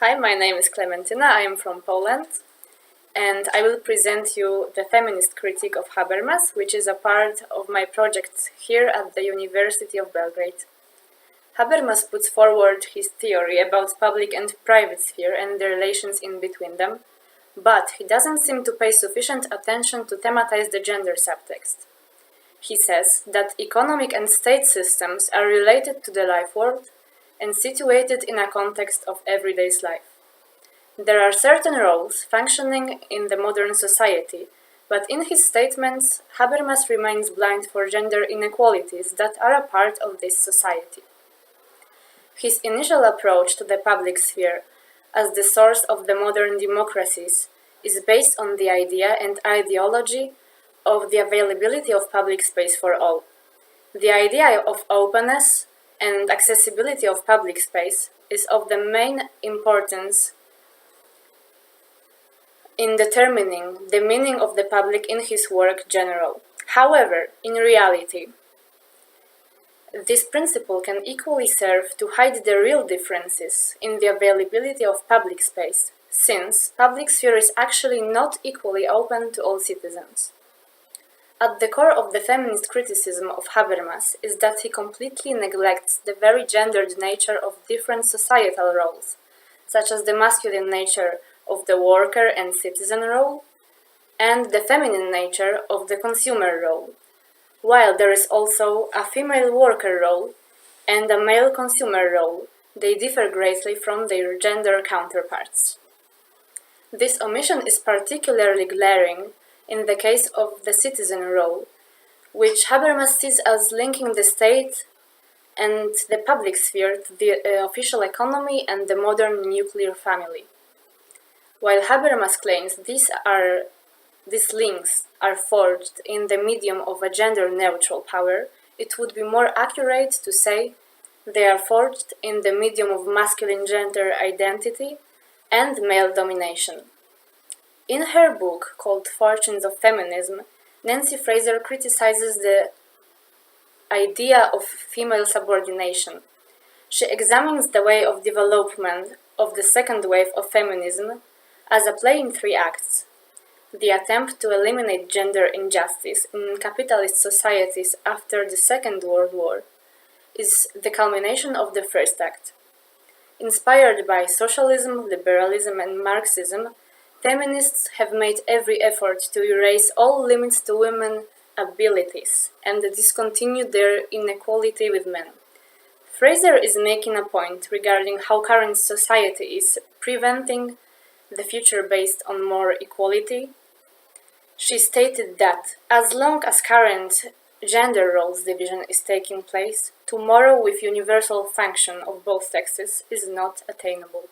Hi, my name is Klementyna, I am from Poland, and I will present you the feminist critique of Habermas, which is a part of my project here at the University of Belgrade. Habermas puts forward his theory about public and private sphere and the relations in between them, but he doesn't seem to pay sufficient attention to thematize the gender subtext. He says that economic and state systems are related to the life world and situated in a context of everyday life. There are certain roles functioning in the modern society, but in his statements, Habermas remains blind for gender inequalities that are a part of this society. His initial approach to the public sphere as the source of the modern democracies is based on the idea and ideology of the availability of public space for all. The idea of openness and accessibility of public space is of the main importance in determining the meaning of the public in his work general. However, in reality, this principle can equally serve to hide the real differences in the availability of public space, since public sphere is actually not equally open to all citizens. At the core of the feminist criticism of Habermas is that he completely neglects the very gendered nature of different societal roles, such as the masculine nature of the worker and citizen role, and the feminine nature of the consumer role, while there is also a female worker role and a male consumer role. They differ greatly from their gender counterparts. This omission is particularly glaring in the case of the citizen role, which Habermas sees as linking the state and the public sphere to the official economy and the modern nuclear family. While Habermas claims these links are forged in the medium of a gender-neutral power, it would be more accurate to say they are forged in the medium of masculine gender identity and male domination. In her book called Fortunes of Feminism, Nancy Fraser criticizes the idea of female subordination. She examines the way of development of the second wave of feminism as a play in three acts. The attempt to eliminate gender injustice in capitalist societies after the Second World War is the culmination of the first act. Inspired by socialism, liberalism, and Marxism, feminists have made every effort to erase all limits to women's abilities and discontinue their inequality with men. Fraser is making a point regarding how current society is preventing the future based on more equality. She stated that as long as current gender roles division is taking place, tomorrow with universal function of both sexes is not attainable.